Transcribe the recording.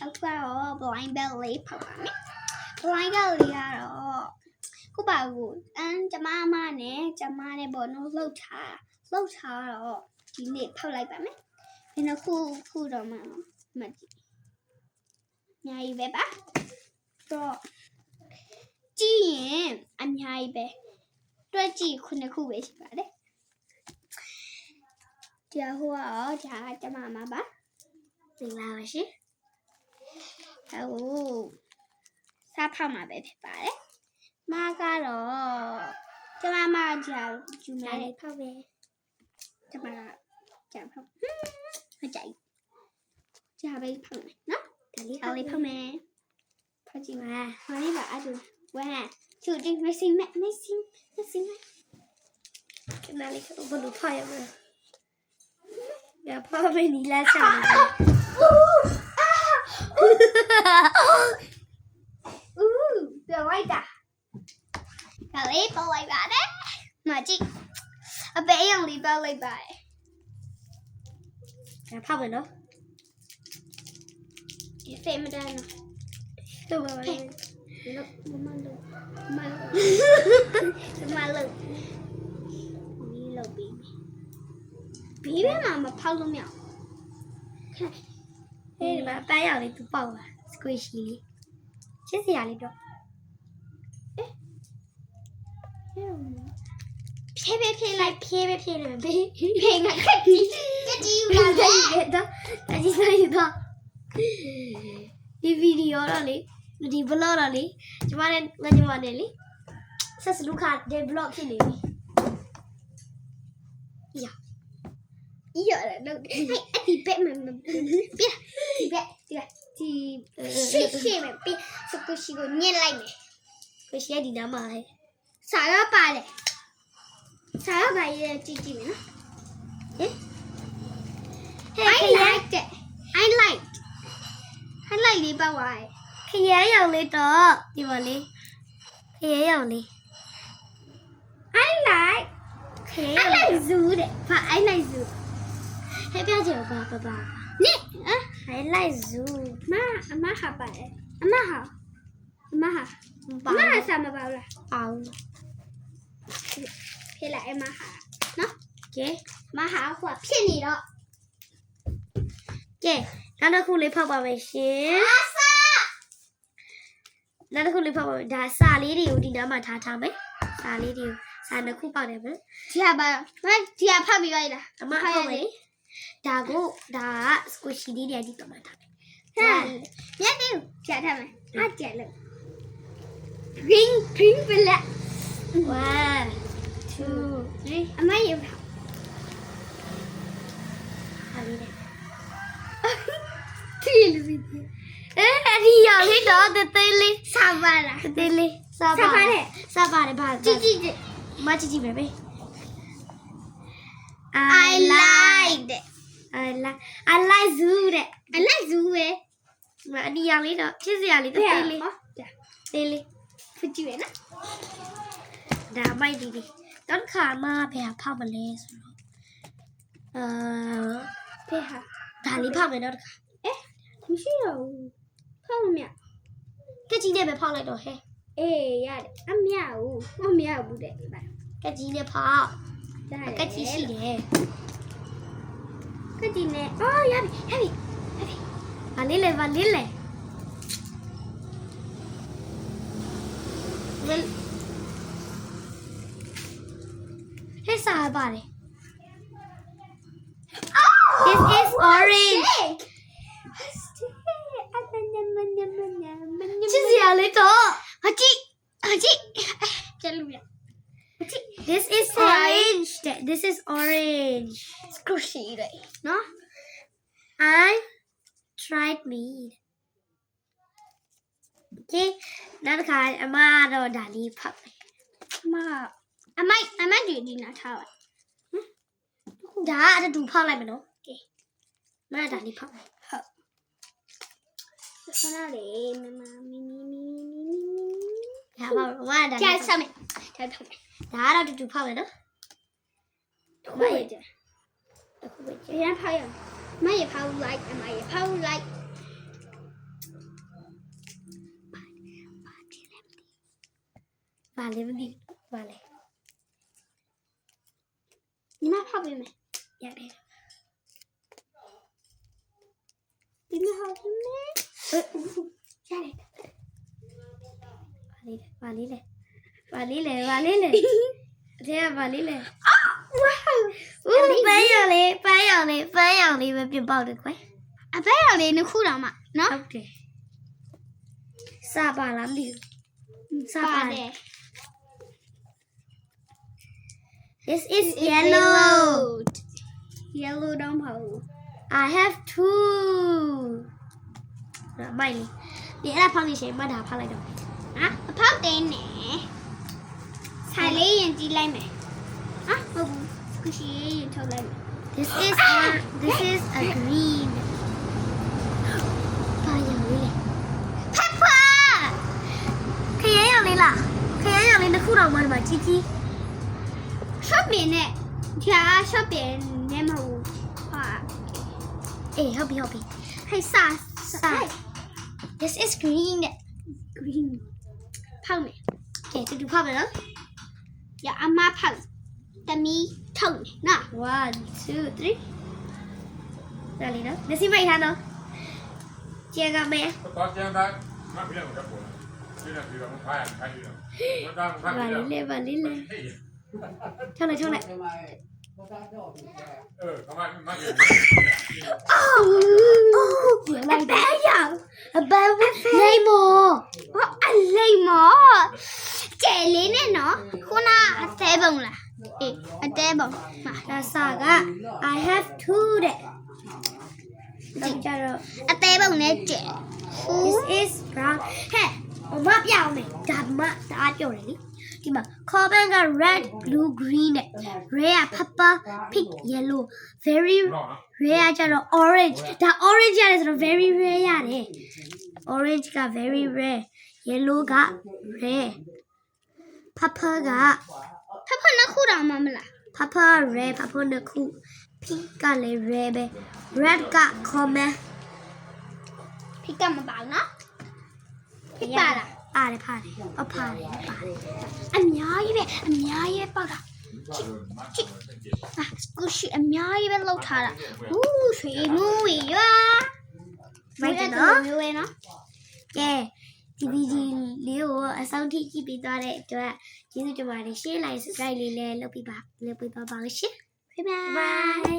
နောက်တစ်ခါတော့ blind bell လေးဖောက်ပါမယ် blind bell လေးကတော့ခုပါကိုကျမနဲ့ဘောနော်လှုပ်ထားတော့ဒီနေ့ဖောက်လိုက်ပါမယ်ဒီနှစ်ခုတော့မှမကြည့်ညာကြီးပဲပါတော့ကြည့်ရင်အများကြီးပဲတွက်ကြည့်ခုနှစ်ခုပဲရှိပါတယ်ဒီဟိုတော့ဒါကျမမှာပါသင်လာပါရှင်ဟိုစားဖောက်မှာပဲဖြစ်ပါတယ်မာကတော့ကျမမကြာယူမယ်လေဖောက်ပဲကျမကြာဖောက်မကြိုက်ကြာပဲဖောက်မယ်နော်ဒါလေးဖောက်လေးဖောက်မယ်ဖောက်ကြည့်ပါဟောလေးပါအဲ့ဒါ1 2 3 missing ခဏလေးဘယ်လိုဖောက်ရမလဲရဖောက်မယ်နီလာစားပြန်လိုက်တာဒါလေးပေါ်လိုက်ပါတယ်မကြည့်အပေးအောင်လေးပေါ်လိုက်ပါတယ်ဒါဖောက်မယ်နော်ဒီဖေးမတန်းတော့ဘာလဲလို့မလို့ပြီးပဲမဖောက်လို့မရဘူးဟဲ့ဒီမှာပန်းရလေးသူပေါက်ပါ squishy လေးချစ်စရာလေးတော့ဖြေးလိုက်ဖြေးငါခက်ကြီးကြည့်ယူလာတယ်တော့အကြီးစားယူတော့ဒီဗီဒီယိုတော့လေဒီဘလော့တော့လေကျမနဲ့လေဆက်စလူခါဒီဘလော့ဖြစ်နေပြီရတော့ဟဲ့အဒီဘက်မှာပြဒီဘက်ဒီရှေ့မှာပြစကူရှိကိုညှစ်လိုက်မယ်ကိုရှိရဒီနားမှာဟဲ့စာရပါတယ်စာရပါရဲ့ကြည့်မယ်နော်ဟဲ့ I like လေးပါဝါခရမ်းရောင်လေးတော့ဒီပါလေးခရမ်းရောင်လေး I like zoo တဲ့ဘာ I like zoo ဟဲ့ပြကြပါနိ I like zoo အမဟာပါတယ်အမဟာစားမပါဘူးလားအောင်ဖြစ်လိုက်အမဟာနော်ကဲမဟာဟိုဖြစ်နေတော့ကဲနောက်တစ်ခုလေးဖောက်ပါမယ်ရှင်နောက်တစ်ခုလေးဖောက်ပါမယ်ဒါစာလေးတွေကိုဒီနားမှာထားမယ်စာလေးတွေကိုစာနှစ်ခုပေါက်တယ်ဗျဒီဟာပါဒီဟာဖတ်ပြီးလိုက်လားအမဖောက်မယ်ဒါက squishy လေးတွေဒီတော့မှာထားမယ်ဟဲ့မြတ်တယ်ဖြတ်ထားမယ်အားကျက်လို့ green black 1 2 3အမရေဟာလေးနဲ့တီးလို့ဒီရလေးတော့တေးလေးစားပါလားတေးလေးစားပါတယ်ဘာကြည့်မကြည့်ပဲ I like zoo တဲ့ I like zoo ပဲမအဒီရလေးတော့ချစ်စရာလေးတေးလေးဖကြည့်ရနော်ဒါမိုက်ဒီတော့ခါမှဘယ်ဟာဖောက်မလဲဆိုတော့ဘယ်ဟာဒါလေးဖောက်မယ်တော့တခါမရှိတော့ဘူးဖောက်လို့မရကက်ကြီးနဲ့ပဲဖောက်လိုက်တော့ဟဲ့အေးရတယ်အမရဘူးတဲ့ကက်ကြီးနဲ့ဖောက်ကက်ကြီးရှိတယ်ကက်ကြီးနဲ့အော်ရပြီဟဲ့ဘာလေးလဲဟဲ့စားပါတယ် This is orange ချစ်စရာလေးတော့အကြည့်ကျလို့ရ This is orange squishy လေနော် I tried meat Okay နောက်တစ်ခါအမတော့ဒါလေးဖတ်မယ်အမိုက်ဒီနာထားပါဒါအတူဖောက်လိုက်မယ်နော်โอเคမဒါလေးဖောက်ဟုတ်ဆရာလေးမမီဒါပါမဒါလေးဆက်မယ်ဒါဖောက်ဒါတော့တူဖောက်မယ်နော်မရကြအခုပဲရန်ဖောက်ရမရဖောက်လိုက် ဘာလဲမသိဘာလဲညီမဖောက်ပေးမယ်ရတယ်ဒီမှာဟောင်းနေရတယ်ဘာလေးလဲအသေးကဘာလေးလဲဦးပန်းရောင်လေးပဲပြပေါက်တယ်ကွယ်အပန်းရောင်လေးနှစ်ခုတော့မှနော်ဟုတ်တယ်စပါလားမသိဘူးစပါတယ် This is yellow don't hold I have two မိုက်လေးဒီအဲ့ဒါဖောက်နေရှင်မတာဖောက်လိုက်တော့ဟာဖောက်တယ်နဲ့ဆိုင်လေးရင်ကြည့်လိုက်မယ်ဟာဟုတ်ဘူးခုရှိရင်ထုတ်လိုက်မယ် This is a green ဘာရောင်လေးလဲ Pepper ခရမ်းရောင်လေးလားခရမ်းရောင်လေးတစ်ခုတော့မှဒီမှာကြီးကြီး shopping နဲ့ကြာ shopping နဲ့မဟုတ်ဟာအေးဟုတ်ပြီဟဲ့စာ This is green ဖောက်မယ်ကဲတူဖောက်မယ်နော်ရအမဖောက်တမီထုံနော်1 2 3ဒါလေးနော်လက်စီမိုက်ထားနော်ကျေကမဲတော့ကျန်တာမပြည့်တော့ပေါ်လာဒီနေ့ဒီတော့မဖိုင်ခိုင်းပြီးတော့ဘာလေးလဲထုံလိုက်ကမမပြည့်လိုက်တယ်ရအပန်းလိမ့်မောအလိမ့်မောကျဲလေးနဲ့နော်ခုနအသေးပုံလားအေးအသေးပုံဒါစာက I have two တဲ့ဒီကြတော့အသေးပုံနဲ့ကျဲ This is brown ဟဲ့မပြအောင်လေဒါပြောတယ်လေဒီမှာ carbon က red blue green နဲ့ red က purple pink yellow very rare ကျတော့ orange ဒါ orange ရတယ်ဆိုတော့ very rare ရတယ် orange က very rare yellow က rare purple နှစ်ခုတောင်မှမလား purple rare purple နှစ်ခု pink ကလည်း rare ပဲ red က common pink ကမပါဘူးနော် pink ပါလားပါတယ်အများကြီးပဲပေါက်တာကိုရှိအများကြီးပဲလောက်ထားတာရွှေမူဝေရွာမိုက်တယ်နော်ကဲဒီဗီဒီယိုလေးကိုအဆုံးထိကြည့်ပေးသွားတဲ့အတွက်ကျေးဇူးတင်ပါတယ် share like subscribe လေးလည်းလုပ်ပေးပါလို့ရှင် bye bye